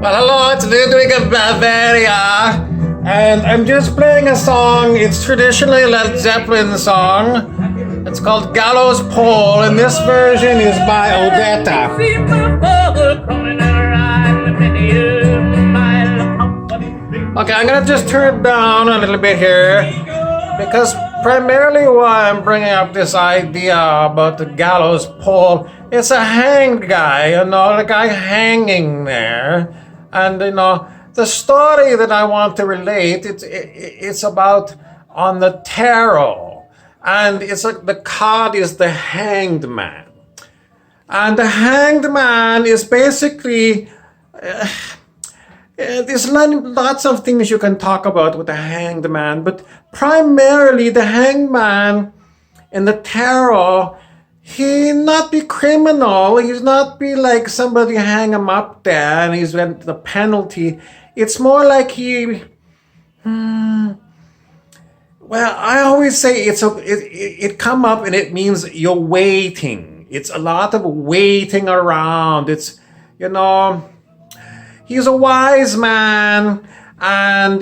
Well, hello, it's Ludwig of Bavaria, and I'm just playing a song. It's traditionally a Led Zeppelin song. It's called Gallows Pole, and this version is by Odetta. Okay, I'm gonna just turn it down a little bit here, because primarily why I'm bringing up this idea about the gallows pole, it's a hanged guy, the guy hanging there. And, the story that I want to relate, it's about on the tarot. And it's like the card is the hanged man. And the hanged man is basically... there's lots of things you can talk about with the hanged man, but primarily the hanged man in the tarot, he not be criminal, he's not be like somebody hang him up there and he's went the penalty. It's more like well, I always say it come up and it means you're waiting. It's a lot of waiting around. It's, he's a wise man, and,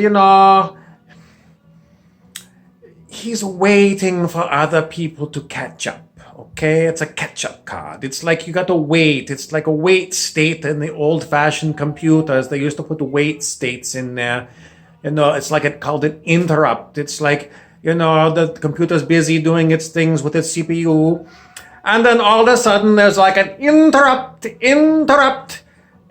he's waiting for other people to catch up, okay? It's a catch-up card. It's like you got to wait. It's like a wait state in the old-fashioned computers. They used to put wait states in there. It's like called an interrupt. It's like, the computer's busy doing its things with its CPU, and then all of a sudden there's like an interrupt.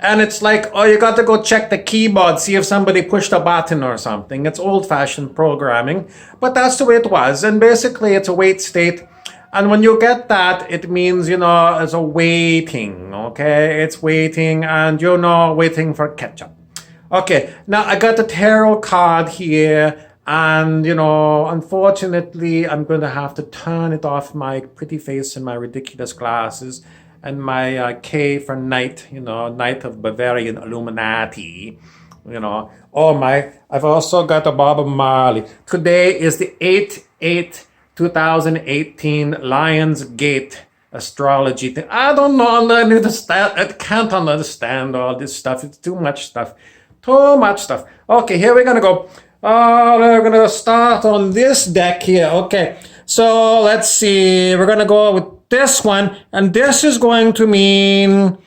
And it's like, oh, you got to go check the keyboard, see if somebody pushed a button or something. It's old-fashioned programming, but that's the way it was. And basically, it's a wait state. And when you get that, it means, it's a waiting, okay? It's waiting, and waiting for catch-up. Okay, now I got the tarot card here, and, unfortunately, I'm going to have to turn it off my pretty face and my ridiculous glasses, and my K for Knight, Knight of Bavarian Illuminati, I've also got a Bob Marley. Today is the 8/8/2018 Lions Gate astrology thing. I don't know, I can't understand all this stuff. It's too much stuff. Okay, here we're gonna go. We're gonna start on this deck here. Okay, so let's see. We're gonna go with this one, and this is going to mean,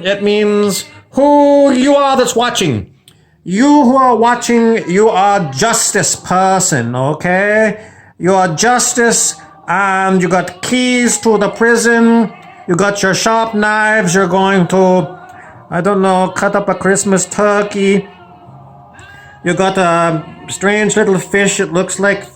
it means who you are that's watching. You who are watching, you are justice person, okay? You are justice, and you got keys to the prison, you got your sharp knives, you're going to, cut up a Christmas turkey. You got a strange little fish, it looks like,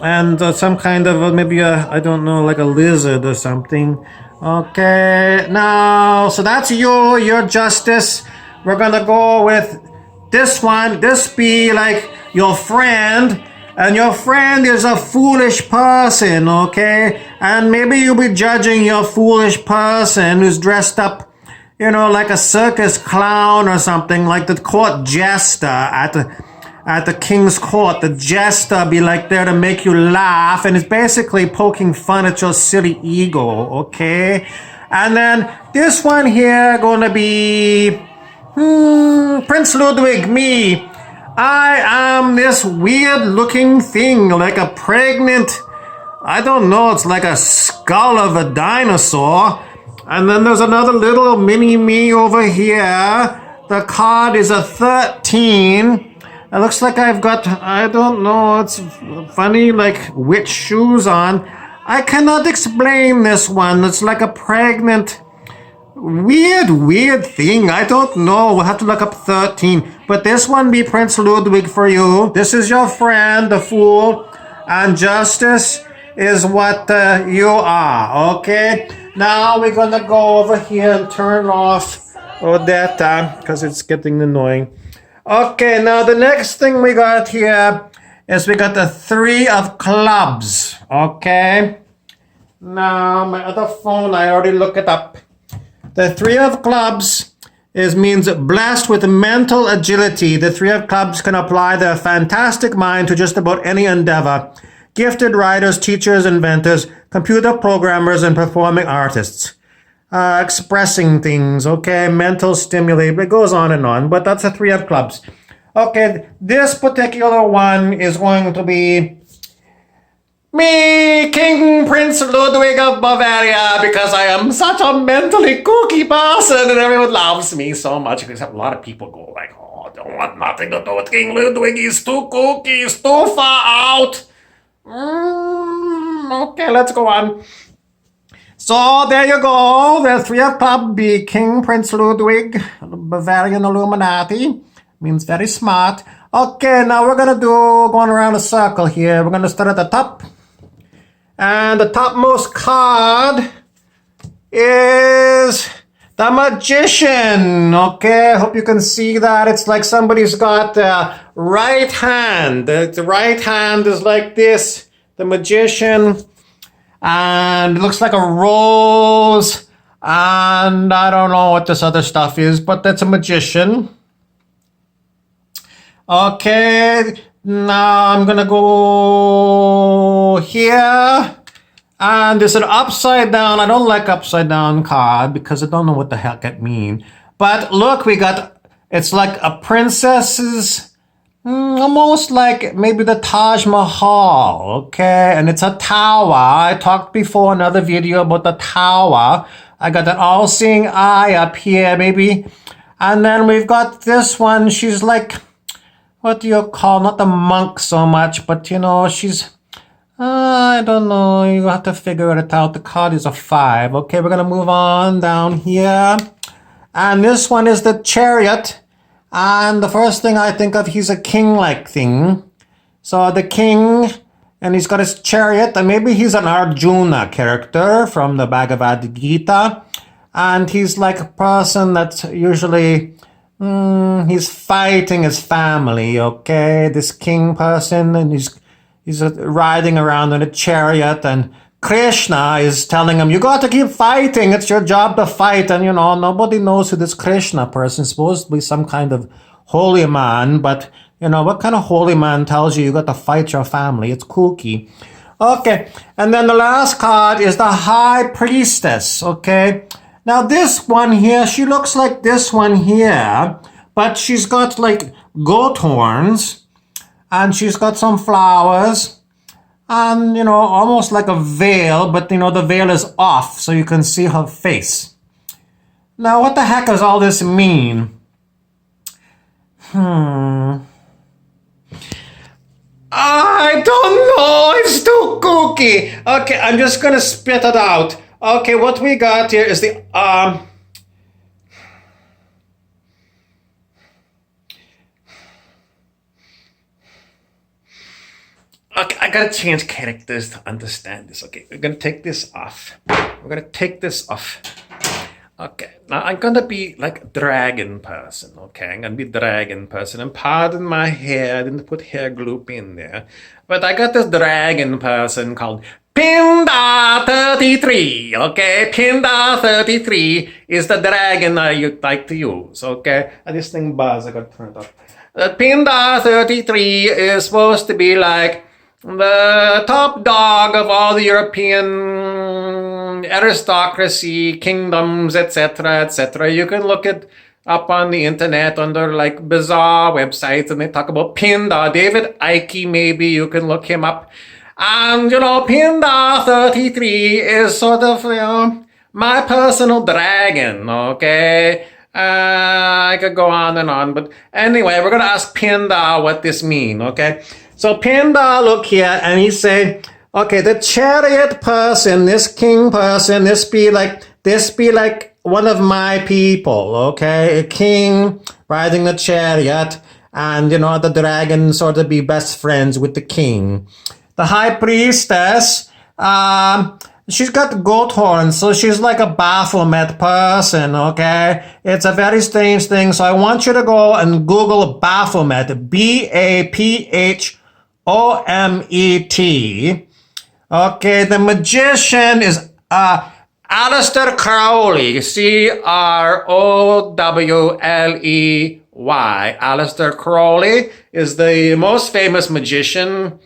and some kind of maybe like a lizard or something. Okay, now, so that's your justice. We're gonna go with this one. This be like your friend, and your friend is a foolish person, okay? And maybe you'll be judging your foolish person who's dressed up, like a circus clown or something, like the court jester at the king's court. The jester be like there to make you laugh, and it's basically poking fun at your silly ego, okay? And then this one here gonna be Prince Ludwig, me. I am this weird looking thing, like a pregnant, it's like a skull of a dinosaur. And then there's another little mini me over here. The card is a 13. It looks like I've got, it's funny, like witch shoes on. I cannot explain this one. It's like a pregnant, weird thing. I don't know. We'll have to look up 13. But this one be Prince Ludwig for you. This is your friend, the fool. And justice is what you are, okay? Now we're going to go over here and turn off Odetta, because it's getting annoying. Okay, now the next thing we got here is we got the 3 of clubs, okay? Now, my other phone, I already looked it up. The 3 of clubs means blessed with mental agility. The 3 of clubs can apply their fantastic mind to just about any endeavor. Gifted writers, teachers, inventors, computer programmers, and performing artists. expressing things, okay? Mental stimulation. It goes on and on, but that's a three of clubs. Okay, this particular one is going to be me, King Prince Ludwig of Bavaria, because I am such a mentally kooky person and everyone loves me so much. Except a lot of people go like, oh, I don't want nothing to do with King Ludwig. He's too kooky. He's too far out. Okay, let's go on. So there you go. The three of clubs be King Prince Ludwig, Bavarian Illuminati. Means very smart. Okay, now we're going around a circle here. We're gonna start at the top. And the topmost card is the Magician. Okay, hope you can see that. It's like somebody's got the right hand. The right hand is like this, the Magician. And it looks like a rose. And I don't know what this other stuff is, but that's a Magician. Okay, now I'm gonna go here. And there's an upside down. I don't like upside down card because I don't know what the heck it means. But look, it's like a princess's, almost like maybe the Taj Mahal, okay? And it's a tower. I talked before in another video about the tower. I got an all-seeing eye up here, maybe. And then we've got this one. She's like, what do you call, not the monk so much, but you know, she's, I don't know, you have to figure it out. The card is a 5. Okay, we're gonna move on down here. And this one is the Chariot. And the first thing I think of, he's a king-like thing. So the king, and he's got his chariot, and maybe he's an Arjuna character from the Bhagavad Gita. And he's like a person that's usually, he's fighting his family, okay? This king person, and he's riding around in a chariot, and Krishna is telling him, you got to keep fighting. It's your job to fight. And, you know, nobody knows who this Krishna person is. Supposed to be some kind of holy man. But, you know, what kind of holy man tells you got to fight your family? It's kooky. Okay. And then the last card is the High Priestess. Okay. Now, this one here, she looks like this one here. But she's got, like, goat horns. And she's got some flowers. And, you know, almost like a veil, but, you know, the veil is off, so you can see her face. Now, what the heck does all this mean? I don't know. It's too kooky. Okay, I'm just gonna spit it out. Okay, what we got here is the, okay, I gotta change characters to understand this. Okay, we're gonna take this off. Okay, now I'm gonna be like a dragon person, okay? I'm gonna be dragon person. And pardon my hair, I didn't put hair glue in there. But I got this dragon person called Pinda33, okay? Pinda33 is the dragon I like to use, okay? And this thing buzz, I got turned off. Pinda33 is supposed to be like the top dog of all the European aristocracy, kingdoms, etc., etc. You can look it up on the internet under like bizarre websites, and they talk about Pinda. David Icke, maybe you can look him up. And, you know, Pinda33 is sort of, you know, my personal dragon, okay? I could go on and on, but anyway, we're gonna ask Pinda what this means, okay? So Pinda look here, and he say, okay, the chariot person, this king person, this be like one of my people, okay? A king riding the chariot, and, you know, the dragon sort of be best friends with the king. The high priestess, she's got goat horns, so she's like a Baphomet person, okay? It's a very strange thing, so I want you to go and Google Baphomet, Baphomet. Okay, the magician is Aleister Crowley, Crowley. Aleister Crowley is the most famous magician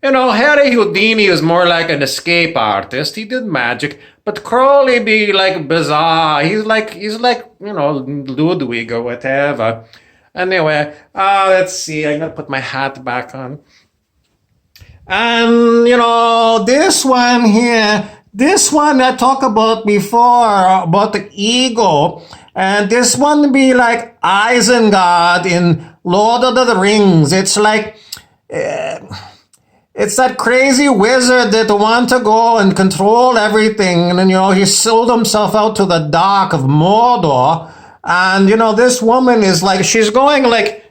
Harry Houdini is more like an escape artist. He did magic, but Crowley be like bizarre. He's like Ludwig or whatever. Anyway, let's see. I'm gonna put my hat back on. And this one here, this one I talked about before about the ego, and this one be like Isengard in Lord of the Rings. It's like. It's that crazy wizard that want to go and control everything. And then, he sold himself out to the dark of Mordor. And, this woman is like, she's going like,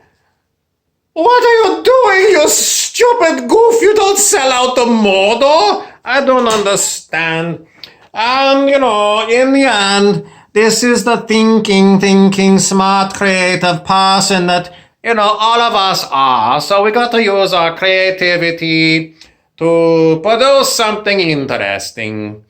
what are you doing, you stupid goof? You don't sell out to Mordor? I don't understand. And, in the end, this is the thinking, smart, creative person that all of us are. So we got to use our creativity to produce something interesting.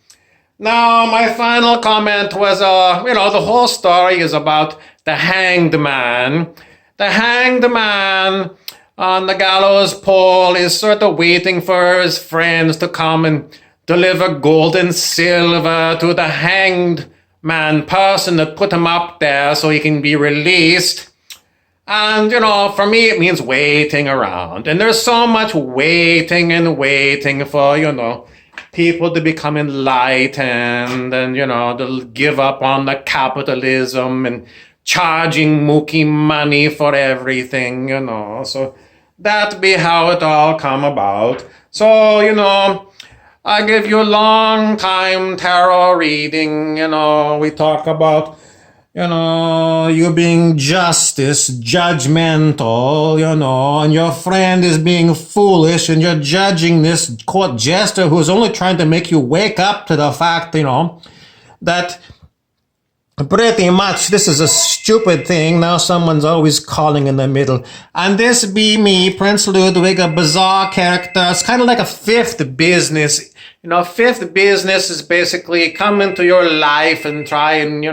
Now, my final comment was, the whole story is about the hanged man. The hanged man on the gallows pole is sort of waiting for his friends to come and deliver gold and silver to the hanged man person that put him up there so he can be released. And, for me, it means waiting around. And there's so much waiting and waiting for, people to become enlightened and, they'll give up on the capitalism and charging Mookie money for everything, So that be how it all come about. So, I give you a long time tarot reading, we talk about you being judgmental, and your friend is being foolish, and you're judging this court jester who's only trying to make you wake up to the fact, that pretty much this is a stupid thing. Now someone's always calling in the middle. And this be me, Prince Ludwig, a bizarre character. It's kind of like a fifth business. Fifth business is basically come into your life and try and,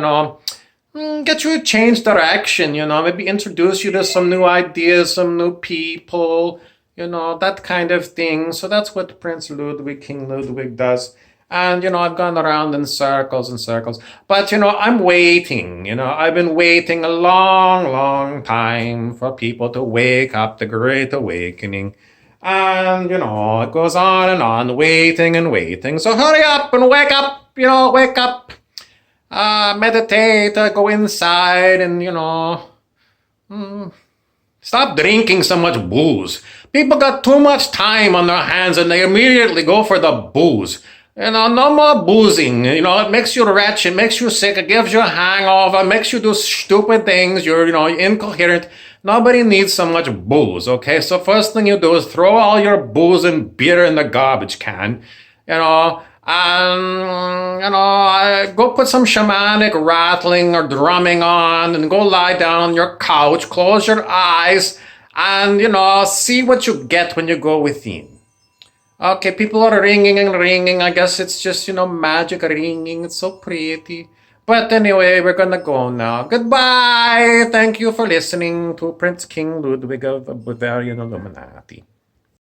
get you to change direction, maybe introduce you to some new ideas, some new people, that kind of thing. So that's what Prince Ludwig, King Ludwig does. And, I've gone around in circles and circles. But, I'm waiting, I've been waiting a long, long time for people to wake up, the Great Awakening. And, it goes on and on, waiting and waiting. So hurry up and wake up, wake up. Meditate, go inside and, stop drinking so much booze. People got too much time on their hands and they immediately go for the booze. No more boozing. It makes you wretched, it makes you sick, it gives you a hangover, it makes you do stupid things, you're, incoherent. Nobody needs so much booze, okay? So first thing you do is throw all your booze and beer in the garbage can, and, go put some shamanic rattling or drumming on and go lie down on your couch, close your eyes, and, see what you get when you go within. Okay, people are ringing and ringing. I guess it's just, magic ringing. It's so pretty. But anyway, we're gonna go now. Goodbye! Thank you for listening to Prince King Ludwig of Bavarian Illuminati.